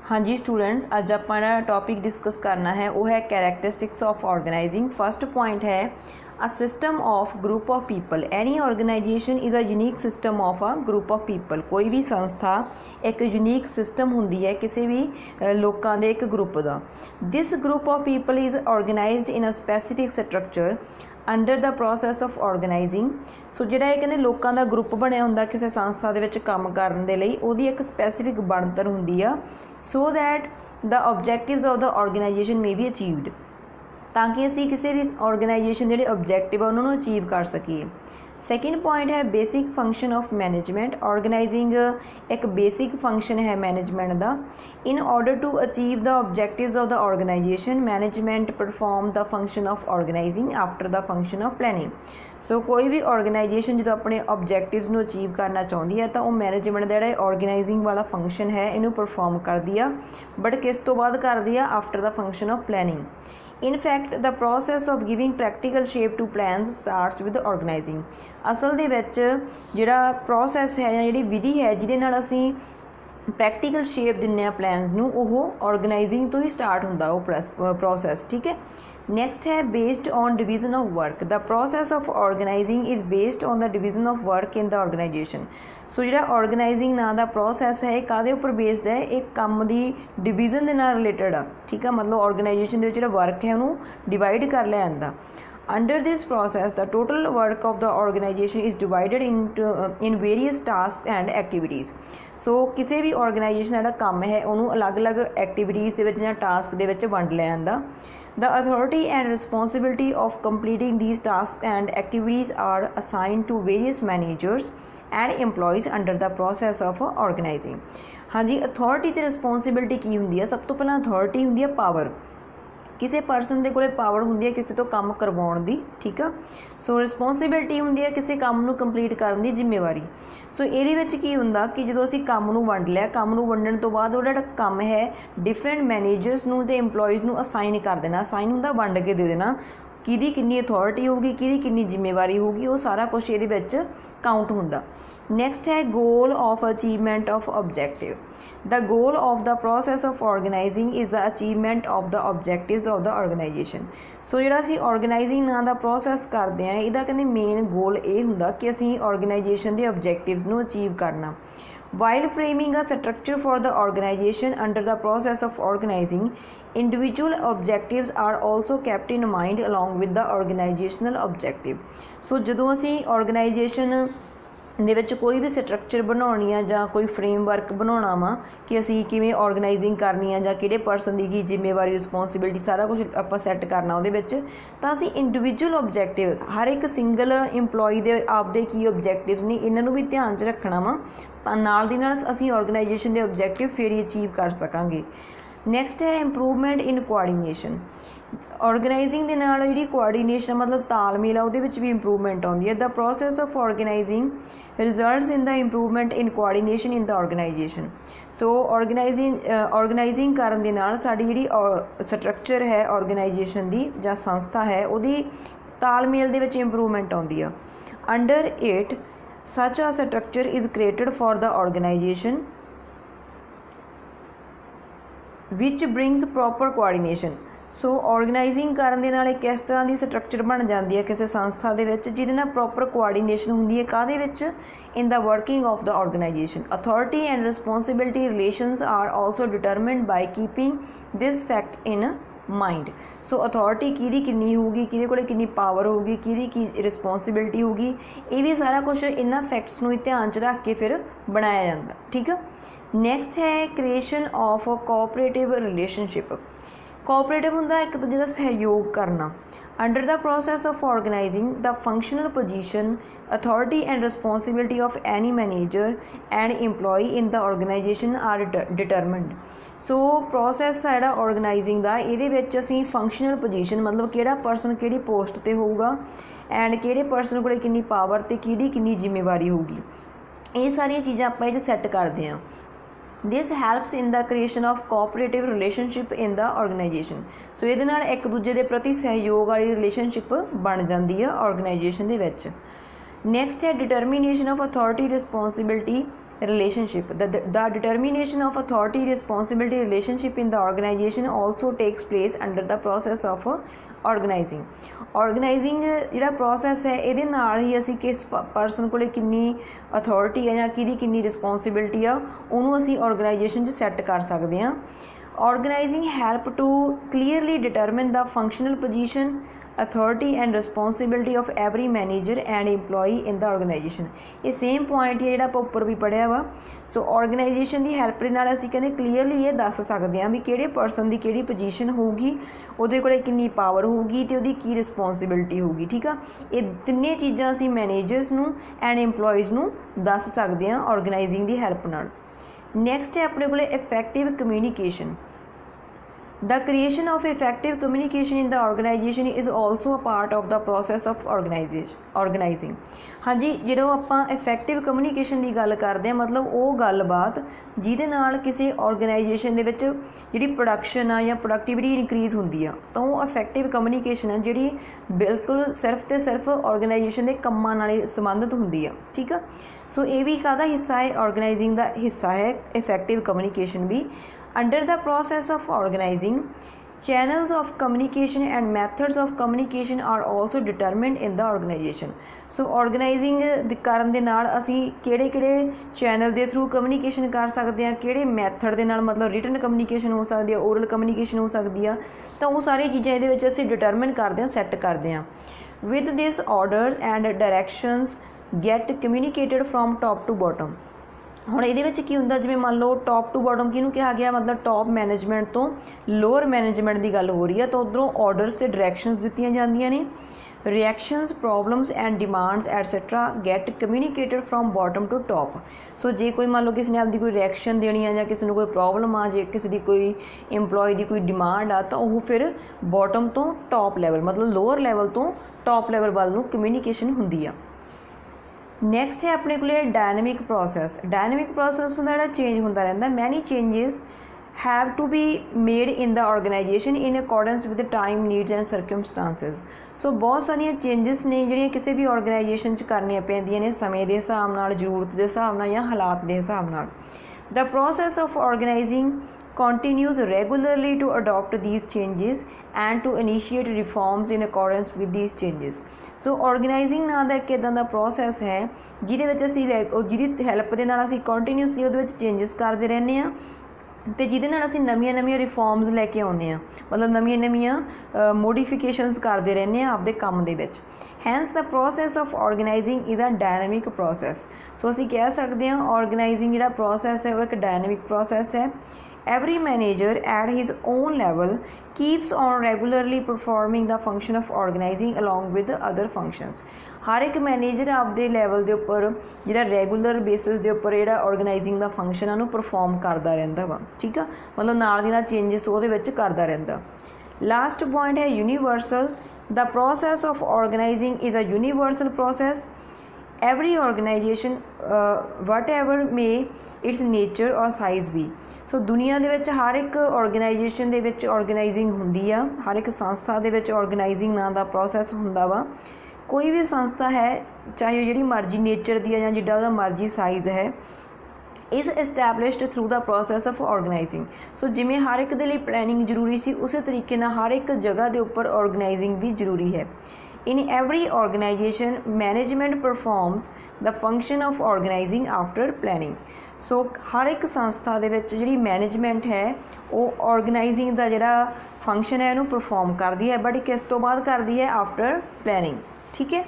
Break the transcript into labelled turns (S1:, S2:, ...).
S1: हाँ जी स्टूडेंट्स, अज अपना topic discuss करना है वो है characteristics of organising. First point है a system of group of people. Any organisation is a unique system of a group of people. कोई भी संस्था एक यूनीक सिस्टम होंदी है किसी भी लोगों के एक ग्रुप का। This group of people is organised in a specific structure under the process of organising. So जिहड़ा ये कहते लोगों का ग्रुप बनया हुंदा किसी संस्था दे विच काम करन दे लई उहदी एक स्पैसीफिक बनतर हुंदी आ so that the objectives of the organisation may be achieved, ताकि असी किसी भी ऑर्गेनाइजेशन जिहड़े ऑबजैक्टिव आ उन्होंने अचीव कर सकीए। सैकेंड पॉइंट है basic function of management. Organising एक बेसिक फंक्शन है मैनेजमेंट का। In order to achieve the objectives of the organisation management perform the function of organising after the function of planning. So कोई भी organisation जो अपने ऑबजैक्टिव्स को achieve करना चाहती है तो वह मैनेजमेंट का जिहड़ा ऑर्गेनाइजिंग वाला फंक्शन है इनू परफॉर्म करती है, बट किस तो बाद करती है after the function of planning. In fact, the process of giving practical shape to plans starts with organizing। असल दे विच जिहड़ा process है या जिहड़ी विधि है जिहदे नाल असीं प्रैक्टिकल शेप दिंदे आ प्लैनस नूं ओह ऑर्गेनाइजिंग तो ही स्टार्ट हुंदा वो प्रोसैस। ठीक है। नैक्सट है based on division of work. The process of organising is based on the division of work in the organisation. So जिहड़ा ऑर्गेनाइजिंग नाम का प्रोसैस है काहदे उपर बेस्ड है, एक काम की डिवीजन के नाल रिलेटेड आ। ठीक है, मतलब ऑर्गेनाइजेशन के जिहड़ा वर्क है उन्होंने डिवाइड कर लिया जाता। Under this process, the total work of the organization is divided into in various tasks and activities। So किसी भी ऑर्गेनाइजेशन का काम है उन्होंने अलग अलग एक्टिविटीज़ के या टास्क के वंड लिया जाता। The authority and responsibility of completing these tasks and activities are assigned to various managers and employees under the process of organizing। हाँ जी, अथॉरिटी ते रिस्पोंसिबिलिटी की होंदी है? सब तो पहला अथॉरिटी होंदी है पावर। किसी परसन के कोल पावर होंदी है किसी तो काम करवाउण दी। ठीक है। सो रिस्पोंसिबिलिटी होंदी है किसी काम नूं कंप्लीट करन दी जिम्मेवारी। सो इहदे विच की हुंदा कि जदों असीं काम नूं वंड लिया, काम नूं वंडण तो बाद उहदा जिहड़ा काम है डिफरेंट मैनेजर्स नूं ते इंपलॉइज़ नूं असाइन कर देना। असाइन हुंदा वंड के दे देना, किहदी किन्नी अथॉरिटी होगी, किहदी किन्नी जिम्मेवारी होगी, वो सारा कुछ इहदे विच काउंट हुंदा। नैक्सट है goal of achievement of objective. The goal of the process of organising is the achievement of the objectives of the organisation. So जिहड़ा असीं ऑर्गेनाइजिंग नाम का प्रोसैस करते हैं इहदा कहंदे मेन गोल ये हुंदा कि असीं ऑर्गेनाइजेशन के ऑबजैक्टिव्स नूं अचीव करना। While framing a structure for the organization under the process of organizing, individual objectives are also kept in mind along with the organizational objective। So जदों असीं organization ਦੇ ਵਿੱਚ ਕੋਈ ਵੀ ਸਟਰਕਚਰ ਬਣਾਉਣੀ ਆ ਜਾਂ ਕੋਈ ਫਰੇਮਵਰਕ ਬਣਾਉਣਾ ਵਾ ਕਿ ਅਸੀਂ ਕਿਵੇਂ ਆਰਗੇਨਾਈਜ਼ਿੰਗ ਕਰਨੀ ਆ ਜਾਂ ਕਿਹੜੇ ਪਰਸਨ ਦੀ ਕੀ ਜ਼ਿੰਮੇਵਾਰੀ ਰਿਸਪੌਂਸਿਬਿਲਿਟੀ ਸਾਰਾ ਕੁਝ ਆਪਾਂ ਸੈੱਟ ਕਰਨਾ ਉਹਦੇ ਵਿੱਚ, ਤਾਂ ਅਸੀਂ ਇੰਡੀਵਿਜੂਅਲ ਆਬਜੈਕਟਿਵ ਹਰ ਇੱਕ ਸਿੰਗਲ ਇੰਪਲੋਈ ਦੇ ਆਪਦੇ ਕੀ ਆਬਜੈਕਟਿਵਸ ਨੇ ਇਹਨਾਂ ਨੂੰ ਵੀ ਧਿਆਨ 'ਚ ਰੱਖਣਾ ਵਾ, ਤਾਂ ਨਾਲ ਦੀ ਨਾਲ ਅਸੀਂ ਆਰਗੇਨਾਈਜੇਸ਼ਨ ਦੇ ਆਬਜੈਕਟਿਵ ਫਿਰ ਹੀ ਅਚੀਵ ਕਰ ਸਕਾਂਗੇ। नैक्सट है इंप्रूवमेंट इन कोआर्डीनेशन। ऑर्गेनाइजिंग के नाल जिहड़ी कोआर्डीनेशन मतलब तालमेल आ उहदे विच भी इंप्रूवमेंट आउंदी है। The process of organising results in the improvement in coordination in the organisation. So organising करन दे नाल साडी जिहड़ी स्ट्रक्चर है ऑर्गेनाइजेशन दी जां संस्था है उहदी तालमेल दे विच इंप्रूवमेंट आउंदी आ। Under it such a structure is created for the organisation which brings proper coordination. So organising करन दे नाल एक इस तरह की स्ट्रक्चर बन जाती है किसी संस्था दे विच जिहदे नाल प्रॉपर कोआर्डीनेशन हुंदी है काहदे विच in the working of the organisation. Authority and responsibility relations are also determined by keeping this fact in mind. So authority किहदी किन्नी होगी, किहदे कोल किन्नी पावर होगी, किहदी की रिस्पोंसिबिलिटी होगी, ये भी सारा कुछ इन्हां फैक्ट्स नूं ध्यान च रख के फिर बनाया जाता। ठीक है। नैक्सट है creation of cooperative relationship. Cooperative हुंदा एक दूजे का सहयोग करना। Under the process of organising the functional position authority and responsibility of any manager and employee in the organisation are determined. So process जिहड़ा ऑर्गेनाइजिंग का ये असीं फंक्शनल पोजीशन मतलब किहड़ा परसन किहड़ी पोस्ट ते होऊगा एंड किहड़े परसन कोल किन्नी पावर ते किहड़ी किन्नी जिम्मेवारी होगी, ये सारियां चीज़ां आपां इह सैट करदे हां। This helps in the creation of cooperative relationship in the organisation. So ये एक दूजे के प्रति सहयोग वाली रिलेशनशिप बन जाती है ऑर्गेनाइजेशन के विच। नैक्सट है determination of authority responsibility relationship. The determination of authority responsibility relationship in the organization also takes place under the process of organising ਜਿਹੜਾ ਪ੍ਰੋਸੈਸ ਹੈ ਇਹਦੇ ਨਾਲ ਹੀ ਅਸੀਂ ਕਿਸ ਪਰਸਨ ਕੋਲੇ ਕਿੰਨੀ ਅਥੋਰਿਟੀ ਹੈ ਜਾਂ ਕਿਹਦੀ ਕਿੰਨੀ ਰਿਸਪੋਂਸਿਬਿਲਿਟੀ ਆ ਉਹਨੂੰ ਅਸੀਂ ਔਰਗੇਨਾਈਜੇਸ਼ਨ 'ਚ ਸੈੱਟ ਕਰ ਸਕਦੇ ਹਾਂ। Organising help to clearly determine the functional position authority and responsibility of every manager and employee in the organisation. ये सेम पॉइंट है जिहड़ा आपां उपर भी पढ़िया वा। सो ऑर्गेनाइजेशन की हैल्प नाल असीं कहंदे क्लीयरली ये दस सकते हैं भी किहड़े परसन की किहड़ी पोजीशन होगी, उहदे कोले किन्नी पावर होगी ते उहदी की रिस्पोंसिबिलिटी होगी। ठीक है, ये तिन्ने चीज़ां असीं मैनेजर्स नूं एंड इंप्लॉईज़ नूं दस सकते हैं ऑर्गेनाइजिंग की हैल्प नाल। नैक्सट है अपने को effective communication. The creation of effective communication in the organization is also a part of the process of organizing। हाँ जी, जो ਆਪਾਂ इफेक्टिव कम्यूनीकेशन की गल करते हैं मतलब वो गलबात जिहदे नाल किसी ऑर्गेनाइजेशन दे विच जिहड़ी प्रोडक्शन आ या प्रोडक्टिविटी इनक्रीज़ होंदी आ तो वो इफेक्टिव कम्यूनीकेशन है जिहड़ी बिल्कुल सिर्फ तो सिर्फ ऑर्गेनाइजेशन के कामां नाल संबंधित होंदी आ। ठीक है, सो ये भी काहदा हिस्सा है, ऑर्गेनाइजिंग का हिस्सा है इफेक्टिव कम्यूनीकेशन भी। Under the process of organizing, channels of communication and methods of communication are also determined in the organization। So organizing करन दे नाल असी किहड़े-किहड़े चैनल दे थ्रू कम्यूनीकेशन कर सकते हैं, किहड़े मैथड दे नाल मतलब रिटन कम्यूनीकेशन हो सकती है, ओरल कम्यूनीकेशन हो सकती है, तो वो सारी चीज़ां इहदे विच असी डिटरमिन करते हैं, सैट करते हैं। With this orders and directions get communicated from top to bottom। ਹੁਣ ਇਹਦੇ ਵਿੱਚ ਕੀ ਹੁੰਦਾ, ਜਿਵੇਂ ਮੰਨ ਲਓ टॉप टू बॉटम किहनूं कहा गया मतलब टॉप मैनेजमेंट तो लोअर मैनेजमेंट की गल हो रही है, तो उधरों ऑर्डरस ते डायरैक्शनस दित्तियां जांदियां ने। Reactions problems and demands etcetera get communicated from bottom to top. So जे कोई मान लो किसी ने आपकी कोई रिएक्शन देनी है या किसी को कोई प्रॉब्लम आ, जे किसी की कोई इंप्लॉय की कोई डिमांड आ, तो वह फिर बॉटम तो टॉप लैवल मतलब लोअर लैवल तो टॉप लैवल वाल नूं कम्यूनीकेशन हुंदी आ। नैक्सट है अपने को डायनेमिक प्रोसैस। डायनेमिक प्रोसैस होंदा जिहड़ा चेंज होंदा रहिंदा। Many changes have to be made in the organisation in accordance with time needs and circumstances. So बहुत सारिया चेंजिस ने जिहड़ियां किसी भी ऑर्गेनाइजेशन च करनियां पैंदियां ने समय के हिसाब नाल, जरूरत के हिसाब नाल या हालात के हिसाब नाल। The process of organising continues regularly to adopt these changes and to initiate reforms in accordance with these changes। So organizing नाम दा एक इदां दा process है जिहदे विच असीं जिहदी हैल्प दे नाल असीं continuously उहदे विच changes करदे रहने आ ਤੇ ਜਿਹਦੇ ਨਾਲ ਅਸੀਂ ਨਵੀਆਂ ਰਿਫਾਰਮਸ ਲੈ ਕੇ ਆਉਂਦੇ ਹਾਂ, ਮਤਲਬ ਨਵੀਆਂ ਮੋਡੀਫਿਕੇਸ਼ਨਸ ਕਰਦੇ ਰਹਿੰਦੇ ਹਾਂ ਆਪਦੇ ਕੰਮ ਦੇ ਵਿੱਚ। Hence the process of organising is a dynamic process. So ਅਸੀਂ ਕਹਿ ਸਕਦੇ ਹਾਂ ਆਰਗੇਨਾਈਜ਼ਿੰਗ ਜਿਹੜਾ ਪ੍ਰੋਸੈਸ ਹੈ ਉਹ ਇੱਕ ਡਾਇਨਾਮਿਕ ਪ੍ਰੋਸੈਸ ਹੈ। Every manager at his own level keeps on regularly performing the function of organizing along with the other functions। हर एक मैनेजर आपदे लैवल के उपर जिहड़ा रेगूलर बेसिस के उपर जिहड़ा ऑर्गेनाइजिंग का फंक्शन है उन्होंने परफॉर्म करता रहता वा। ठीक है, मतलब नाल दी नाल चेंजिस उहदे विच करता रहता। लास्ट पॉइंट है universal. The process of organising is a universal process. Every organisation whatever may it's nature और साइज़ भी। सो दुनिया दे विच हर एक ऑर्गेनाइजेशन दे विच ऑर्गेनाइजिंग हुंदी आ, हर एक संस्था दे विच ऑर्गेनाइजिंग नाम दा प्रोसैस हुंदा वा। कोई भी संस्था है चाहे जिहड़ी मर्जी नेचर दी है जां जिड्डा उहदा मर्जी साइज़ है, is established through the process of organising. So जिमें हर एक दे लई प्लैनिंग जरूरी सी, उस तरीके नाल हर एक जगह के उपर ऑर्गेनाइजिंग भी जरूरी है। In every organization, management performs the function of organizing after planning। सो हर एक संस्था दे विच जिहड़ी मैनेजमेंट है वो ऑर्गेनाइजिंग का जिहड़ा फंक्शन है इहनूं परफॉर्म करती है, बट किस तो बाद करती है? After planning. ठीक है।